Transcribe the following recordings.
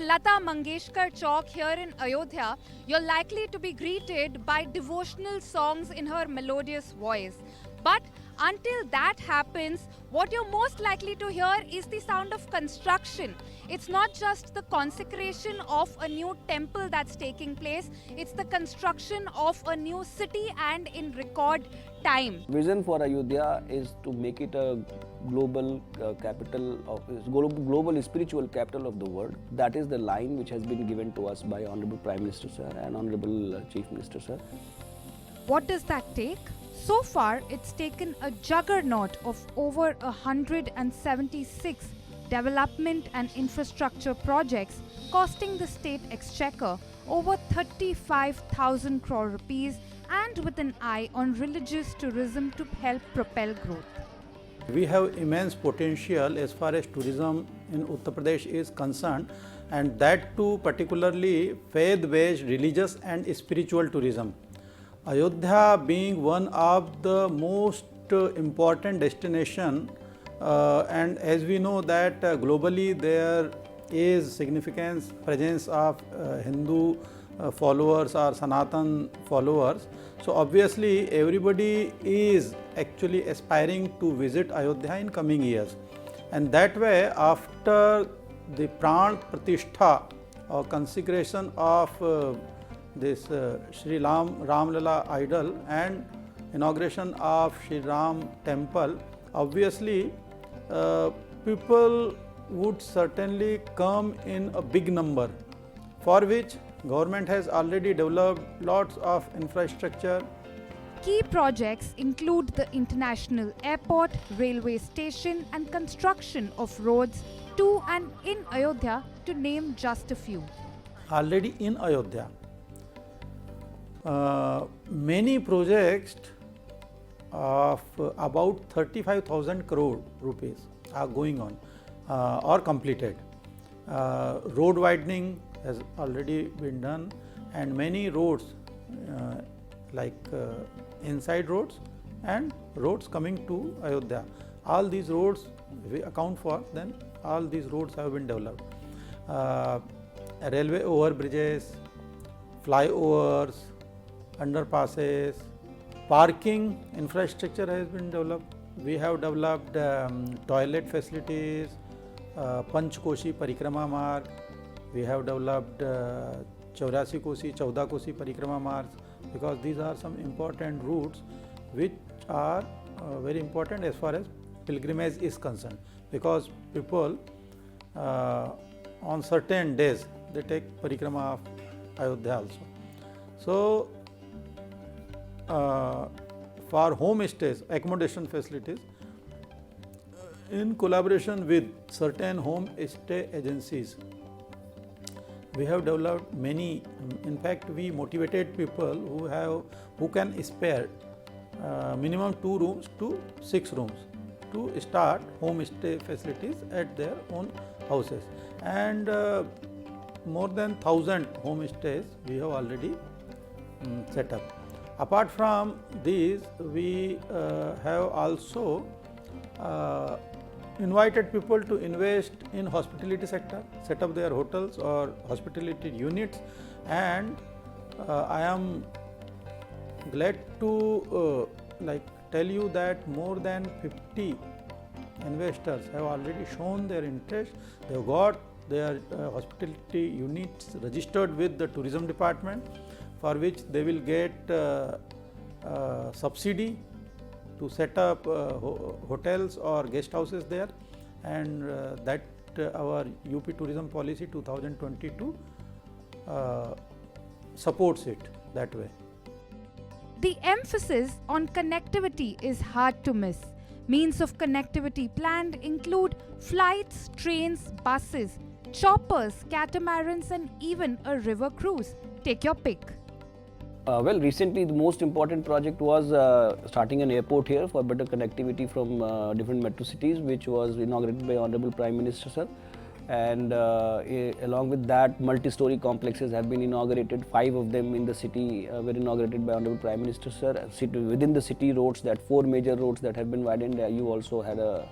the Lata Mangeshkar Chowk here in Ayodhya, you're likely to be greeted by devotional songs in her melodious voice. But until that happens, what you're most likely to hear is the sound of construction. It's not just the consecration of a new temple that's taking place, it's the construction of a new city and in record time. Vision for Ayodhya is to make it a global capital of global spiritual capital of the world. That is the line which has been given to us by Honorable Prime Minister Sir and Honorable Chief Minister Sir. What does that take? So far, it's taken a juggernaut of over 176 development and infrastructure projects costing the state exchequer over 35,000 crore rupees and with an eye on religious tourism to help propel growth. We have immense potential as far as tourism in Uttar Pradesh is concerned, and that too particularly faith-based religious and spiritual tourism. Ayodhya being one of the most important destination, and as we know that globally there is significant presence of Hindu followers or Sanatan followers. So obviously everybody is actually aspiring to visit Ayodhya in coming years, and that way after the Pran Pratishtha or consecration of this Sri Ramlala idol and inauguration of Sri Ram temple, obviously people would certainly come in a big number, for which government has already developed lots of infrastructure. Key projects include the international airport, railway station and construction of roads to and in Ayodhya, to name just a few. Already in Ayodhya, many projects of about 35,000 crore rupees are going on or completed. Road widening has already been done, and many roads like inside roads and roads coming to Ayodhya. All these roads we account for, then all these roads have been developed. Railway overbridges, flyovers, underpasses, parking infrastructure has been developed. We have developed toilet facilities, Panchkoshi Parikrama Marg. We have developed 84 Kosi, 14 Kosi Parikrama margs, because these are some important routes which are very important as far as pilgrimage is concerned, because people on certain days they take Parikrama of Ayodhya also. So for home stays, accommodation facilities, in collaboration with certain home stay agencies, we have developed many. In fact, we motivated people who can spare minimum 2 rooms to 6 rooms to start home stay facilities at their own houses, and more than 1,000 home stays we have already set up. Apart from these, we have also invited people to invest in hospitality sector, set up their hotels or hospitality units, and I am glad to tell you that more than 50 investors have already shown their interest. They have got their hospitality units registered with the tourism department, for which they will get subsidy to set up hotels or guest houses there, and that our UP Tourism Policy 2022 supports it that way. The emphasis on connectivity is hard to miss. Means of connectivity planned include flights, trains, buses, choppers, catamarans and even a river cruise. Take your pick. Well, recently the most important project was starting an airport here for better connectivity from different metro cities, which was inaugurated by Honorable Prime Minister Sir. And along with that, multi-story complexes have been inaugurated. 5 of them in the city were inaugurated by Honorable Prime Minister Sir. Within the city roads, that 4 major roads that have been widened, you also had a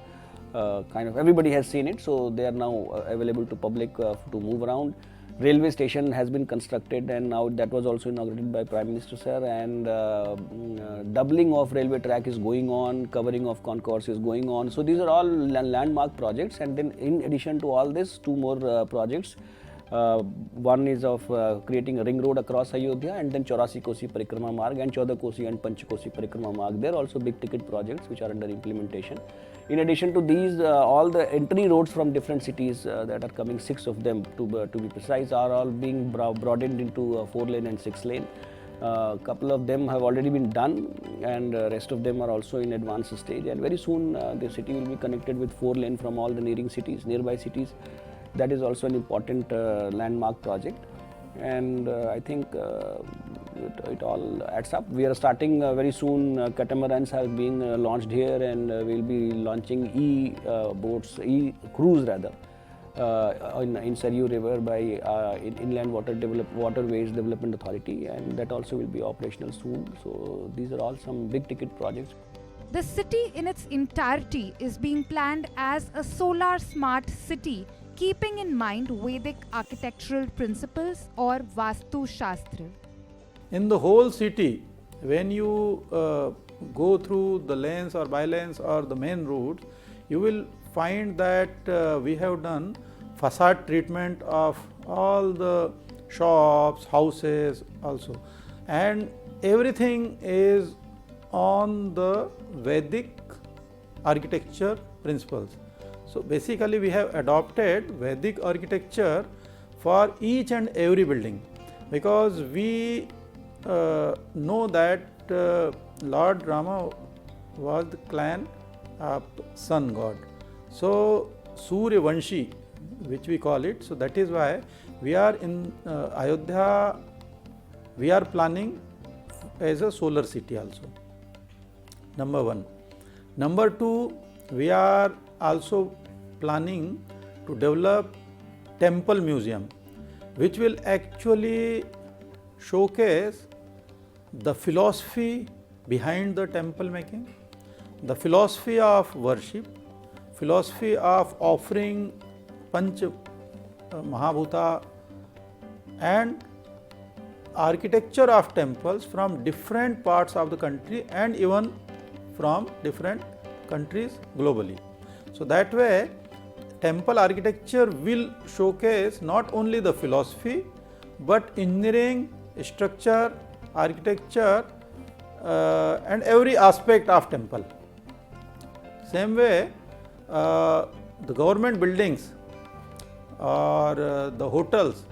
kind of everybody has seen it, so they are now available to public to move around. Railway station has been constructed, and now that was also inaugurated by Prime Minister sir, and doubling of railway track is going on, covering of concourse is going on. So these are all landmark projects, and then in addition to all this, two more projects. One is of creating a ring road across Ayodhya, and then 84 Kosi Parikrama Marg and 14 Kosi and 5 Kosi Parikrama Marg. They are also big ticket projects which are under implementation. In addition to these, all the entry roads from different cities that are coming, 6 of them to be precise, are all being broadened into 4-lane and 6-lane. Couple of them have already been done, and rest of them are also in advanced stage. And very soon the city will be connected with 4-lane from all the nearby cities. That is also an important landmark project, and I think it all adds up. We are starting very soon. Catamarans are being launched here, and we'll be launching e-cruise rather in Saryu River by Inland Waterways Development Authority, and that also will be operational soon. So these are all some big ticket projects. The city in its entirety is being planned as a solar smart city, keeping in mind Vedic architectural principles or Vastu Shastra. In the whole city, when you go through the lanes or by-lanes or the main routes, you will find that we have done facade treatment of all the shops, houses also, and everything is on the Vedic architecture principles. So basically we have adopted Vedic architecture for each and every building, because we know that Lord Rama was the clan of sun god. So Surya Vanshi, which we call it, so that is why we are in Ayodhya, we are planning as a solar city also. Number one. Number two, we are also planning to develop temple museum, which will actually showcase the philosophy behind the temple making, the philosophy of worship, philosophy of offering Panch Mahabhuta, and architecture of temples from different parts of the country and even from different countries globally. So that way temple architecture will showcase not only the philosophy but engineering, structure, architecture and every aspect of temple. Same way the government buildings or the hotels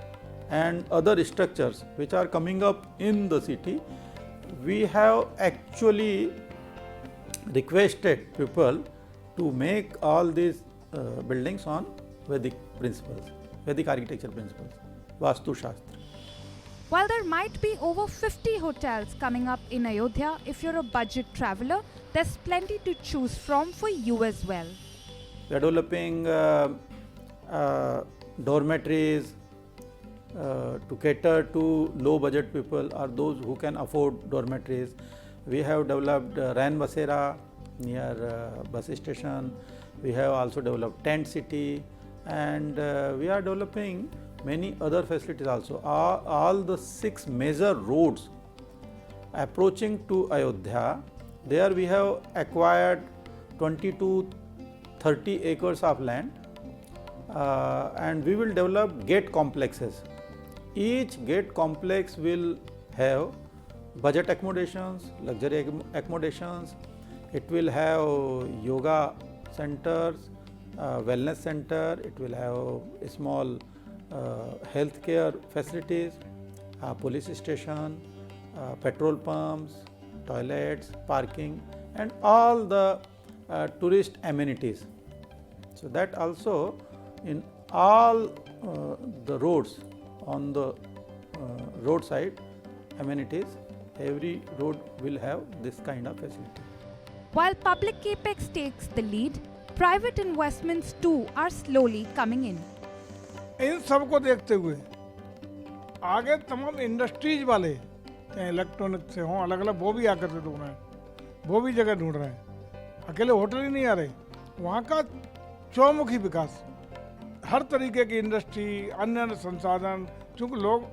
and other structures which are coming up in the city, we have actually requested people to make all these buildings on Vedic principles, Vedic architecture principles, Vastu Shastra. While there might be over 50 hotels coming up in Ayodhya, if you're a budget traveler, there's plenty to choose from for you as well. We are developing dormitories to cater to low budget people or those who can afford dormitories. We have developed Rain Basera near bus station. We have also developed tent city, and we are developing many other facilities also. All the 6 major roads approaching to Ayodhya, there we have acquired 20 to 30 acres of land, and we will develop gate complexes. Each gate complex will have budget accommodations, luxury accommodations. It will have yoga centers, wellness center. It will have small healthcare facilities, police station, petrol pumps, toilets, parking, and all the tourist amenities. So that also in all the roads, on the roadside amenities, every road will have this kind of facility. While public capex takes the lead, private investments too are slowly coming in. इन सब को देखते हुए आगे तमाम industries वाले, चाहे electronic से हों, अलग अलग, वो भी आकर के ढूंढ रहे हैं, वो भी जगह ढूंढ रहे हैं। अकेले होटल ही नहीं आ रहे, वहाँ का चौमुखी विकास, हर तरीके की इंडस्ट्री, अन्य संसाधन, क्योंकि लोग,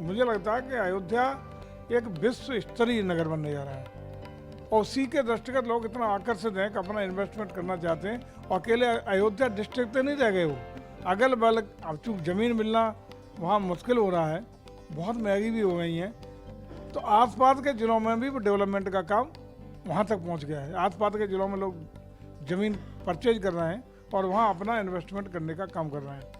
मुझे लगता है कि अयोध्या एक विश्व स्तरीय नगर बनने जा रहा है और उसी के दृष्टिगत लोग इतना आकर्षित हैं कि अपना इन्वेस्टमेंट करना चाहते हैं। और अकेले अयोध्या डिस्ट्रिक्ट तो नहीं रह गए वो, अगल बगल अब चूँकि ज़मीन मिलना वहाँ मुश्किल हो रहा है, बहुत महंगी भी हो गई हैं, तो आसपास के ज़िलों में भी डेवलपमेंट का काम वहाँ तक पहुँच गया है। आसपास के ज़िलों में लोग ज़मीन परचेज कर रहे हैं और वहाँ अपना इन्वेस्टमेंट करने का काम कर रहे हैं।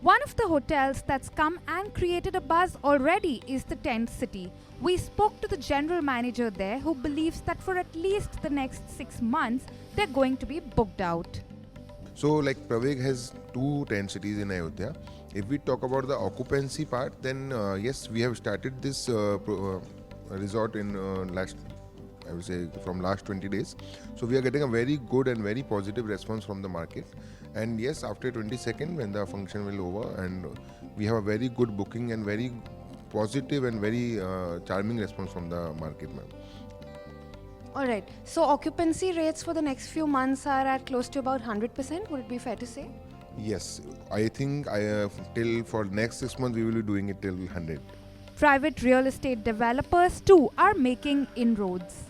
One of the hotels that's come and created a buzz already is the Tent City. We spoke to the general manager there who believes that for at least the next 6 months, they're going to be booked out. So like Praveg has 2 tent cities in Ayodhya. If we talk about the occupancy part, then yes, we have started this resort in I would say from last 20 days. So we are getting a very good and very positive response from the market. And yes, after 22nd when the function will over, and we have a very good booking and very positive and very charming response from the market, ma'am. All right. So occupancy rates for the next few months are at close to about 100%. Would it be fair to say? Yes, I think till for next 6 months we will be doing it till 100. Private real estate developers too are making inroads.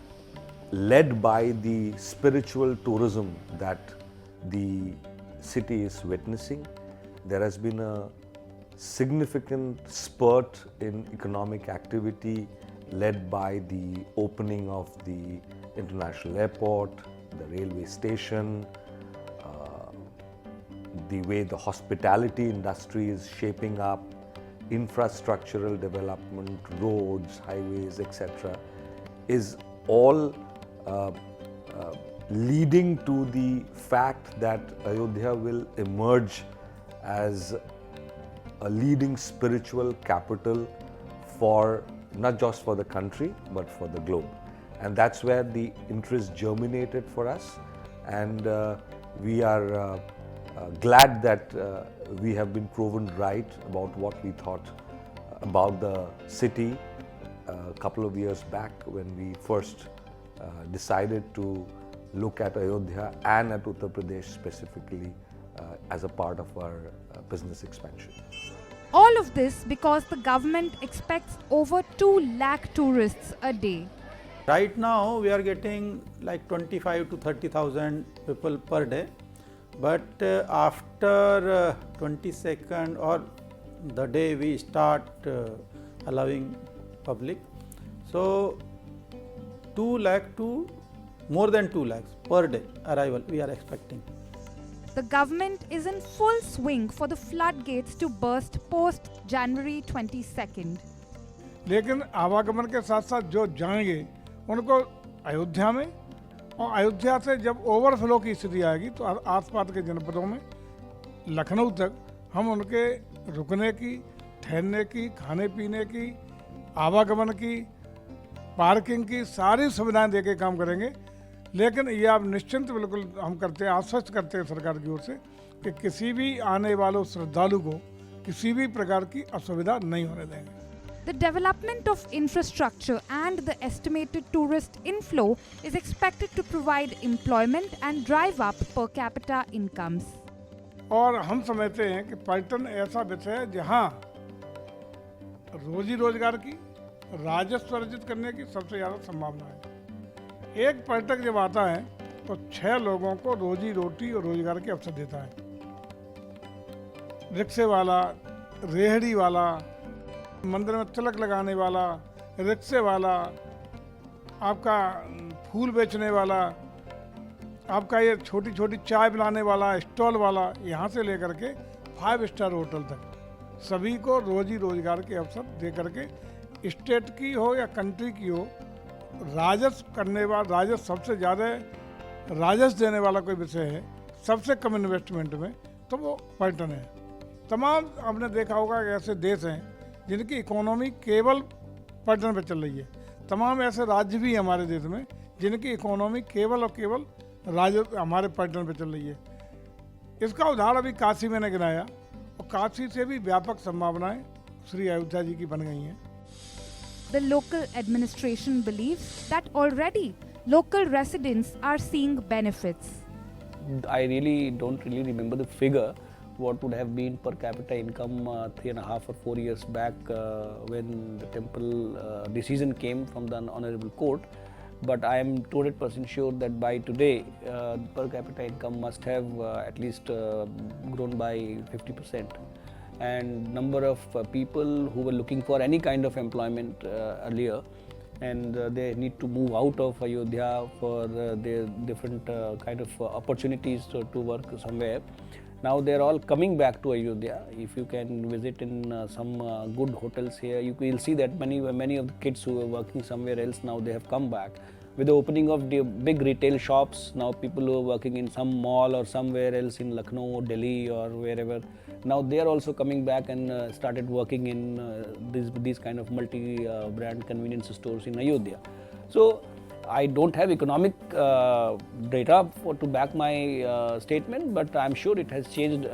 Led by the spiritual tourism that the city is witnessing, there has been a significant spurt in economic activity led by the opening of the international airport, the railway station, the way the hospitality industry is shaping up, infrastructural development, roads, highways, etc., is all leading to the fact that Ayodhya will emerge as a leading spiritual capital for not just for the country but for the globe. And that's where the interest germinated for us, and we are glad that we have been proven right about what we thought about the city a couple of years back when we first decided to look at Ayodhya and at Uttar Pradesh specifically as a part of our business expansion. All of this because the government expects over 2 lakh tourists a day. Right now we are getting like 25 to 30,000 people per day, but after 22nd or the day we start allowing public, so 2 lakh to more than 2 lakhs per day arrival we are expecting. The government is in full swing for the floodgates to burst post January 22nd. लेकिन आवागमन के साथ साथ जो जाएंगे उनको अयोध्या में, और अयोध्या से जब ओवरफ्लो की स्थिति आएगी तो आसपास के जनपदों में लखनऊ तक हम उनके रुकने की, ठहरने की, खाने पीने की, आवागमन की, पार्किंग की सारी सुविधाएं देके काम करेंगे। लेकिन ये आप निश्चिंत बिल्कुल हम करते हैं, आश्वस्त करते हैं सरकार की ओर से कि किसी भी आने वाले श्रद्धालु को किसी भी प्रकार की असुविधा नहीं होने देंगे। The development of infrastructure and the estimated tourist inflow is expected to provide employment and drive up per capita incomes. और हम समझते हैं कि पर्यटन ऐसा विषय है जहाँ रोजी रोजगार की, राजस्व अर्जित करने की सबसे ज़्यादा संभावना है। एक पर्यटक जब आता है तो 6 लोगों को रोजी रोटी और रोजगार के अवसर देता है। रिक्शे वाला, रेहड़ी वाला, मंदिर में तिलक लगाने वाला, रिक्शे वाला, आपका फूल बेचने वाला, आपका ये छोटी छोटी चाय पिलाने वाला, स्टॉल वाला, यहाँ से लेकर के 5 स्टार होटल तक सभी को रोजी रोजगार के अवसर दे करके स्टेट की हो या कंट्री की हो, राजस्व करने वाला, राजस्व सबसे ज़्यादा राजस्व देने वाला कोई विषय है सबसे कम इन्वेस्टमेंट में, तो वो पर्यटन है। तमाम आपने देखा होगा कि ऐसे देश हैं जिनकी इकोनॉमी केवल पर्यटन पे चल रही है। तमाम ऐसे राज्य भी हैं हमारे देश में जिनकी इकोनॉमी केवल और केवल हमारे पर्यटन पे चल रही है। इसका उदाहरण अभी काशी मैंने गिनाया, और काशी से भी व्यापक संभावनाएं श्री अयोध्या जी की बन गई हैं। The local administration believes that already local residents are seeing benefits. I really don't really remember the figure what would have been per capita income 3.5 or 4 years back when the temple decision came from the honorable court. But I am 200% sure that by today per capita income must have at least grown by 50%. And number of people who were looking for any kind of employment earlier, and they need to move out of Ayodhya for their different kind of opportunities to work somewhere. Now they are all coming back to Ayodhya. If you can visit in some good hotels here, you will see that many of the kids who were working somewhere else, now they have come back. With the opening of the big retail shops, now people who are working in some mall or somewhere else in Lucknow, Delhi or wherever, now they are also coming back and started working in these kind of multi-brand convenience stores in Ayodhya. So I don't have economic data to back my statement, but I'm sure it has changed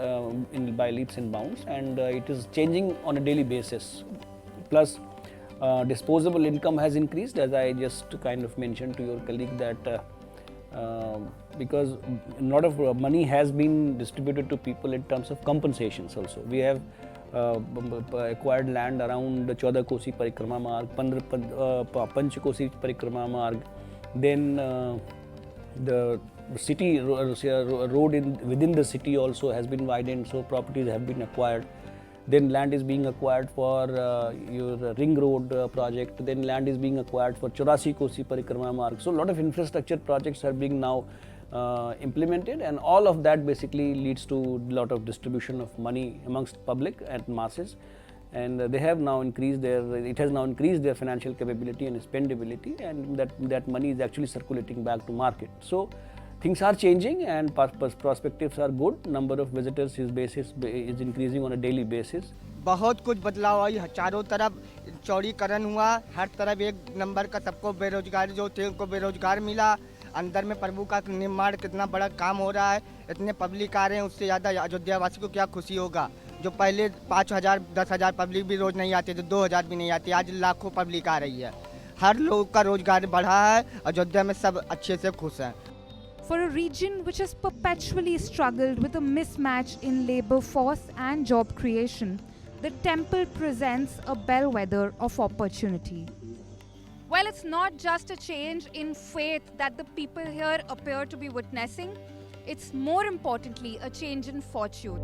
by leaps and bounds, and it is changing on a daily basis. Plus, disposable income has increased, as I just kind of mentioned to your colleague that because a lot of money has been distributed to people in terms of compensations also. We have acquired land around 14 Kosi Parikrama Marg, 5 Kosi Parikrama Marg. Then the city road within the city also has been widened, so properties have been acquired. Then land is being acquired for your ring road project. Then land is being acquired for 84 Kosi Parikrama Marg. So a lot of infrastructure projects are being now implemented, and all of that basically leads to a lot of distribution of money amongst public and masses. And they have now increased it has now increased their financial capability and spendability, and that money is actually circulating back to market. So things are changing and perspectives are good. Number of visitors is increasing on a daily basis. बहुत कुछ बदलाव आई, चारों तरफ चौड़ीकरण हुआ, हर तरफ एक number का सबको बेरोजगारी जो थे उनको बेरोजगार मिला। अंदर में प्रभु का निर्माण कितना बड़ा काम हो रहा है, इतने पब्लिक आ रहे हैं, उससे ज़्यादा अयोध्या वासी को क्या खुशी होगा। जो पहले 5,000 10,000 पब्लिक भी रोज़ नहीं आती थी, 2,000 भी नहीं आती, आज लाखों पब्लिक आ रही है। हर लोग का रोजगार बढ़ा है, अयोध्या में सब अच्छे से खुश हैं। For a region which has perpetually struggled with a mismatch in labor force and job creation, the temple presents a bellwether of opportunity. Well, it's not just a change in faith that the people here appear to be witnessing, it's more importantly a change in fortune.